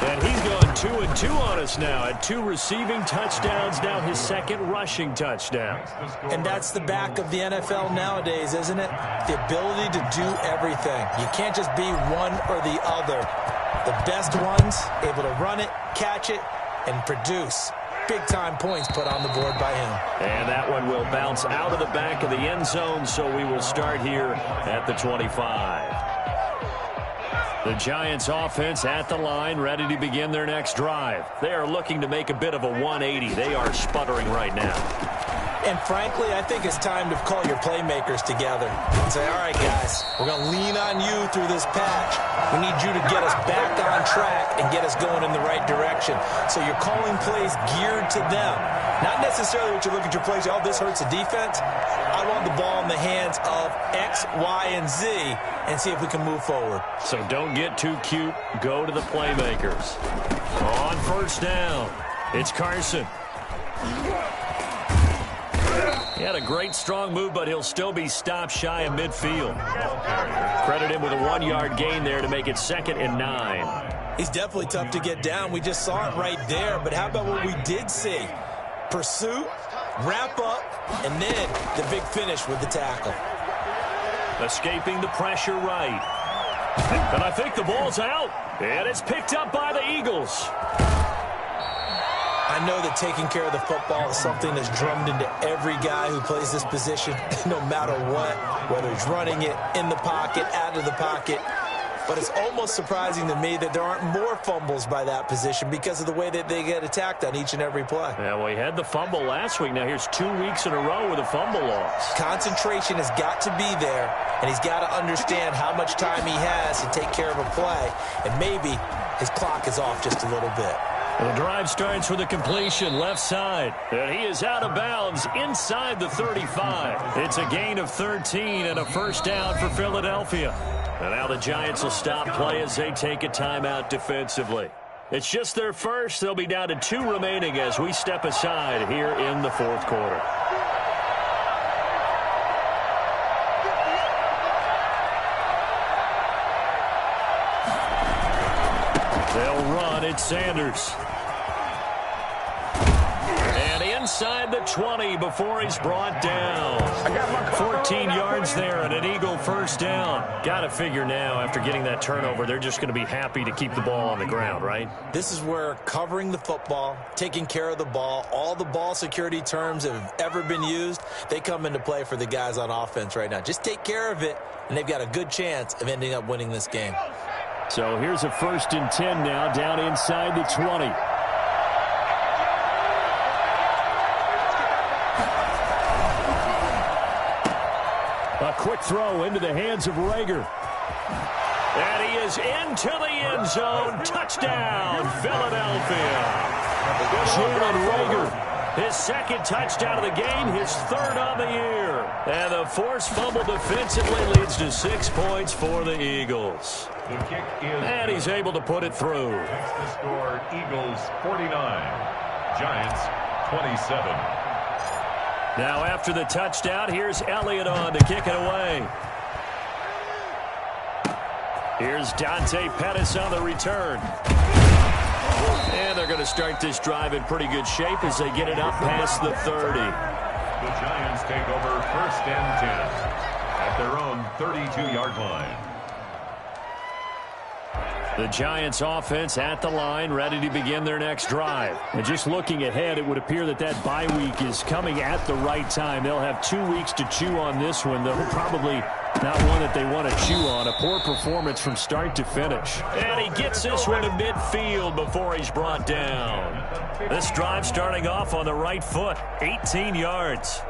And he's gone 2-2 on us now at 2 receiving touchdowns, now his 2nd rushing touchdown. And that's the back of the NFL nowadays, isn't it? The ability to do everything. You can't just be one or the other. The best ones able to run it, catch it, and produce big-time points put on the board by him. And that one will bounce out of the back of the end zone, so we will start here at the 25. The Giants offense at the line, ready to begin their next drive. They are looking to make a bit of a 180. They are sputtering right now. And frankly, I think it's time to call your playmakers together and say, all right, guys, we're going to lean on you through this patch. We need you to get us back on track and get us going in the right direction. So you're calling plays geared to them. Not necessarily what you look at your plays, oh, this hurts the defense. I want the ball in the hands of X, Y, and Z and see if we can move forward. So don't get too cute. Go to the playmakers. On first down, it's Carson. He had a great, strong move, but he'll still be stopped shy of midfield. Credit him with a 1-yard gain there to make it 2nd and 9. He's definitely tough to get down. We just saw it right there. But how about what we did see? Pursuit, wrap up, and then the big finish with the tackle. Escaping the pressure right. And I think the ball's out. And it's picked up by the Eagles. I know that taking care of the football is something that's drummed into every guy who plays this position, no matter what, whether he's running it in the pocket, out of the pocket. But it's almost surprising to me that there aren't more fumbles by that position because of the way that they get attacked on each and every play. Yeah, well, he had the fumble last week. Now here's 2 weeks in a row with a fumble loss. Concentration has got to be there, and he's got to understand how much time he has to take care of a play, and maybe his clock is off just a little bit. The drive starts with a completion left side. And he is out of bounds inside the 35. It's a gain of 13 and a first down for Philadelphia. And now the Giants will stop play as they take a timeout defensively. It's just their first. They'll be down to 2 remaining as we step aside here in the 4th quarter. They'll run. It's Sanders. Inside the 20 before he's brought down. 14 yards there and an Eagle first down. Got to figure now after getting that turnover, they're just going to be happy to keep the ball on the ground, right? This is where covering the football, taking care of the ball, all the ball security terms that have ever been used, they come into play for the guys on offense right now. Just take care of it, and they've got a good chance of ending up winning this game. So here's a 1st and 10 now down inside the 20. A quick throw into the hands of Rager. And he is into the end zone. Touchdown, Philadelphia. Jalen Rager, his 2nd touchdown of the game, his 3rd on the year. And the forced fumble defensively leads to 6 points for the Eagles. The kick is and he's able to put it through. That's the score, Eagles 49, Giants 27. Now after the touchdown, here's Elliott on to kick it away. Here's Dante Pettis on the return. And they're going to start this drive in pretty good shape as they get it up past the 30. The Giants take over 1st and 10 at their own 32-yard line. The Giants offense at the line, ready to begin their next drive. And just looking ahead, it would appear that that bye week is coming at the right time. They'll have 2 weeks to chew on this one, though probably not one that they want to chew on. A poor performance from start to finish. And he gets this one to midfield before he's brought down. This drive starting off on the right foot, 18 yards.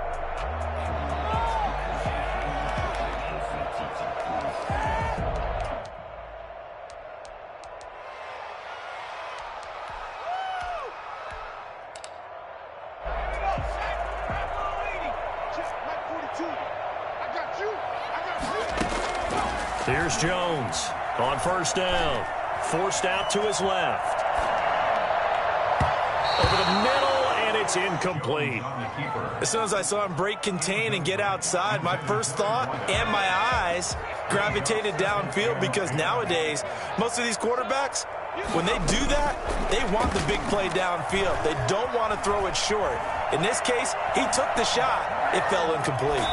Here's Jones on first down. forced out to his left. Over the middle, and it's incomplete. As soon as I saw him break contain and get outside, my first thought and my eyes gravitated downfield, because nowadays, most of these quarterbacks, when they do that, they want the big play downfield. They don't want to throw it short. In this case, he took the shot. It fell incomplete.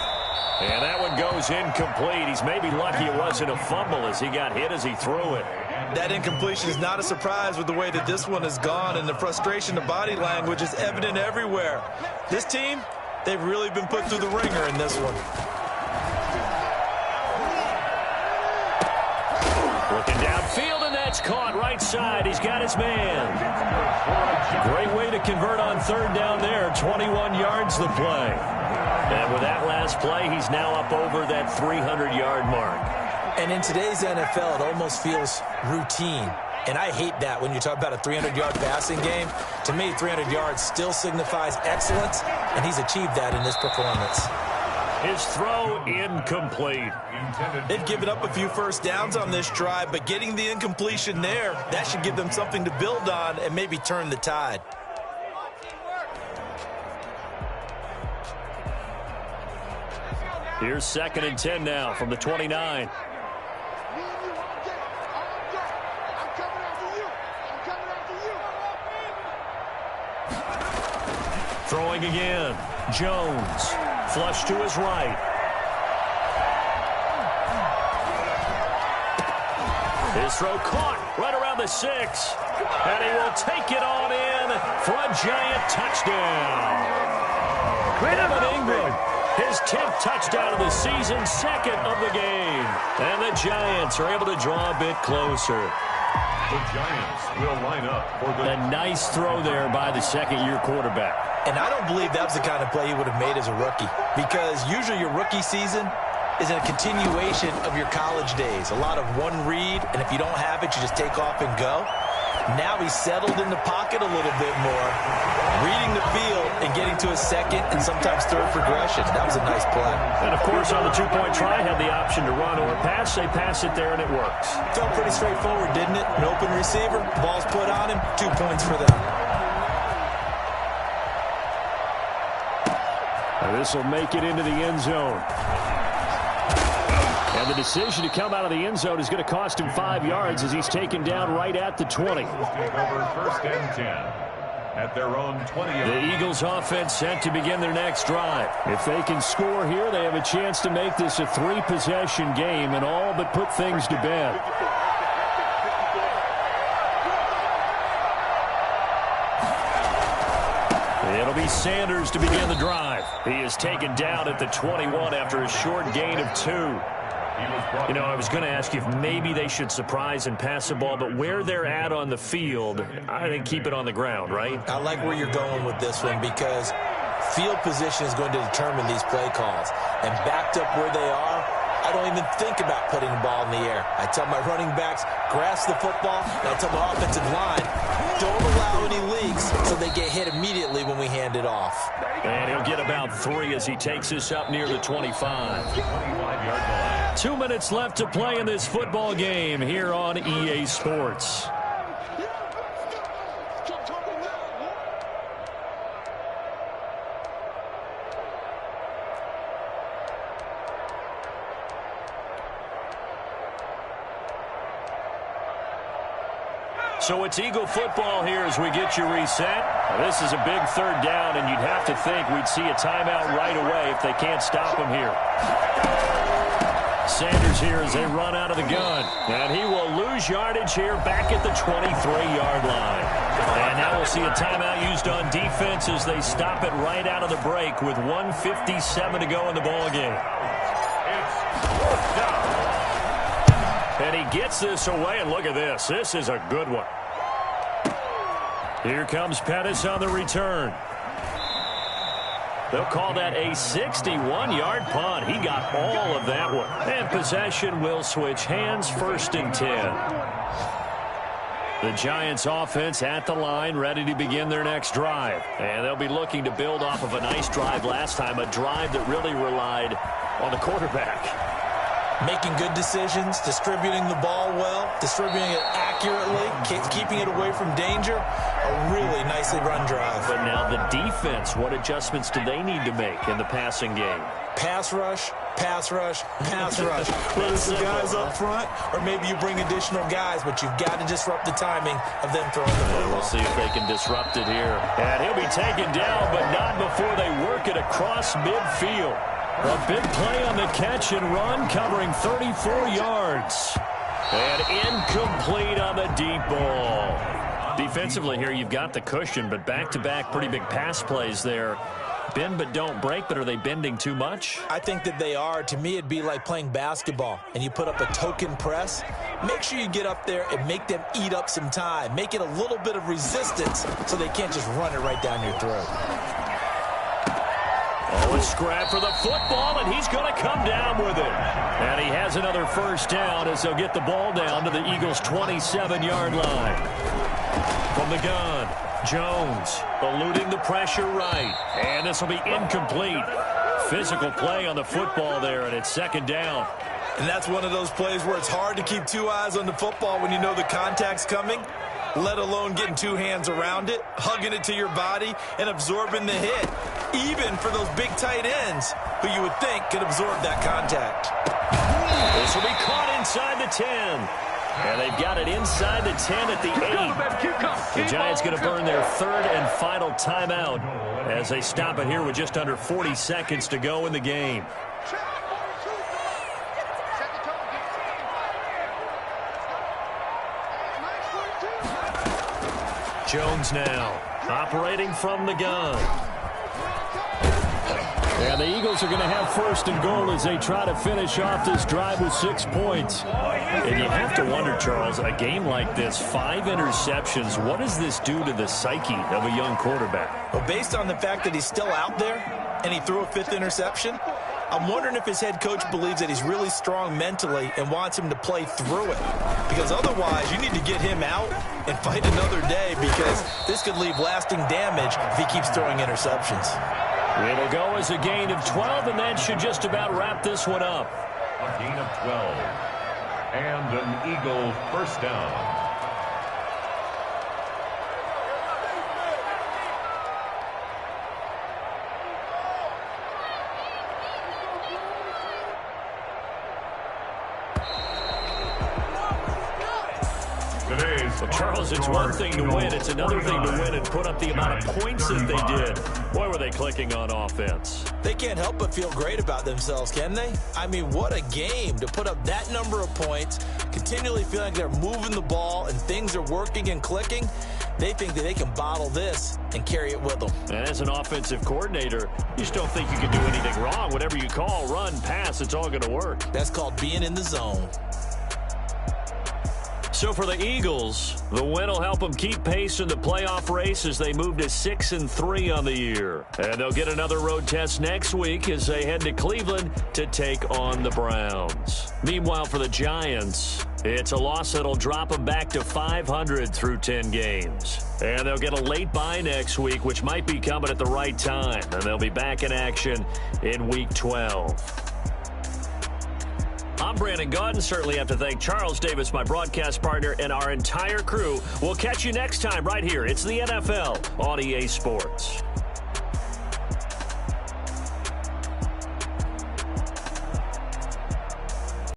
And that one goes incomplete. He's maybe lucky it wasn't a fumble as he got hit as he threw it. That incompletion is not a surprise with the way that this one has gone, and the frustration, the body language is evident everywhere. This team, they've really been put through the ringer in this one. Looking downfield, and that's caught right side. He's got his man. Great way to convert on third down there. 21 yards the play. And with that last play, he's now up over that 300-yard mark. And in today's NFL, it almost feels routine. And I hate that when you talk about a 300-yard passing game. To me, 300 yards still signifies excellence, and he's achieved that in this performance. His throw incomplete. They've given up a few first downs on this drive, but getting the incompletion there, that should give them something to build on and maybe turn the tide. Here's 2nd and 10 now from the 29. Throwing again. Jones. Flush to his right. His throw caught right around the 6. And he will take it on in for a giant touchdown. Evan Ingram, his 10th touchdown of the season, 2nd of the game. And the Giants are able to draw a bit closer. The Giants will line up for the... A nice throw there by the second-year quarterback. And I don't believe that was the kind of play he would have made as a rookie, because usually your rookie season is a continuation of your college days. A lot of one read, and if you don't have it, you just take off and go. Now he's settled in the pocket a little bit more, reading the field and getting to a second and sometimes third progression. That was a nice play. And, of course, on the two-point try, had the option to run or pass. They pass it there, and it works. Felt pretty straightforward, didn't it? An open receiver, ball's put on him, 2 points for them. This will make it into the end zone. And the decision to come out of the end zone is going to cost him 5 yards as he's taken down right at the 20. Take over 1st and 10 at their own 20. The Eagles offense set to begin their next drive. If they can score here, they have a chance to make this a 3-possession game and all but put things to bed. It'll be Sanders to begin the drive. He is taken down at the 21 after a short gain of 2. You know, I was going to ask you if maybe they should surprise and pass the ball, but where they're at on the field, I think keep it on the ground, right? I like where you're going with this one, because field position is going to determine these play calls. And backed up where they are, I don't even think about putting the ball in the air. I tell my running backs, grasp the football, and I tell my offensive line, don't allow any leaks so they get hit immediately when we hand it off. And he'll get about 3 as he takes us up near the 25. 25-yard line. 2 minutes left to play in this football game here on EA Sports. So it's Eagle football here as we get you reset. This is a big 3rd down, and you'd have to think we'd see a timeout right away if they can't stop him here. Sanders here as they run out of the gun. And he will lose yardage here back at the 23-yard line. And now we'll see a timeout used on defense as they stop it right out of the break with 1:57 to go in the ballgame. It's 4th down. And he gets this away, and look at this. This is a good one. Here comes Pettis on the return. They'll call that a 61-yard punt. He got all of that one. And possession will switch hands, 1st and 10. The Giants offense at the line, ready to begin their next drive. And they'll be looking to build off of a nice drive last time, a drive that really relied on the quarterback. Making good decisions, distributing the ball well, distributing it accurately, keeping it away from danger. A really nicely run drive. But now the defense, what adjustments do they need to make in the passing game? Pass rush, pass rush, pass rush. Whether it's the guys up front or maybe you bring additional guys, but you've got to disrupt the timing of them throwing the football. We'll see if they can disrupt it here. And he'll be taken down, but not before they work it across midfield. A big play on the catch and run, covering 34 yards. And incomplete on the deep ball. Defensively here, you've got the cushion, but back-to-back pretty big pass plays there. Bend but don't break, but are they bending too much? I think that they are. To me, it'd be like playing basketball, and you put up a token press. Make sure you get up there and make them eat up some time. Make it a little bit of resistance so they can't just run it right down your throat. Oh, a scrap for the football, and he's going to come down with it. And he has another first down as they'll get the ball down to the Eagles' 27-yard line. From the gun, Jones eluding the pressure right. And this will be incomplete. Physical play on the football there, and it's second down. And that's one of those plays where it's hard to keep two eyes on the football when you know the contact's coming, let alone getting two hands around it, hugging it to your body, and absorbing the hit, even for those big tight ends who you would think could absorb that contact. This will be caught inside the 10. And they've got it inside the 10 at the 8. The Giants going to burn their third and final timeout as they stop it here with just under 40 seconds to go in the game. Jones now operating from the gun. And the Eagles are going to have first and goal as they try to finish off this drive with 6 points. And you have to wonder, Charles, a game like this, 5 interceptions, what does this do to the psyche of a young quarterback? Well, based on the fact that he's still out there and he threw a 5th interception, I'm wondering if his head coach believes that he's really strong mentally and wants him to play through it. Because otherwise, you need to get him out and fight another day, because this could leave lasting damage if he keeps throwing interceptions. It'll go as a gain of 12, and that should just about wrap this one up. A gain of 12. And an Eagle first down. Well, Charles, it's one thing to win. It's another thing to win and put up the amount of points that they did. Boy, were they clicking on offense. They can't help but feel great about themselves, can they? I mean, what a game to put up that number of points, continually feeling like they're moving the ball and things are working and clicking. They think that they can bottle this and carry it with them. And as an offensive coordinator, you just don't think you can do anything wrong. Whatever you call, run, pass, it's all going to work. That's called being in the zone. So for the Eagles, the win will help them keep pace in the playoff race as they move to 6-3 on the year. And they'll get another road test next week as they head to Cleveland to take on the Browns. Meanwhile, for the Giants, it's a loss that'll drop them back to 500 through 10 games. And they'll get a late bye next week, which might be coming at the right time. And they'll be back in action in Week 12. I'm Brandon Gaudin. Certainly have to thank Charles Davis, my broadcast partner, and our entire crew. We'll catch you next time right here. It's the NFL on EA Sports.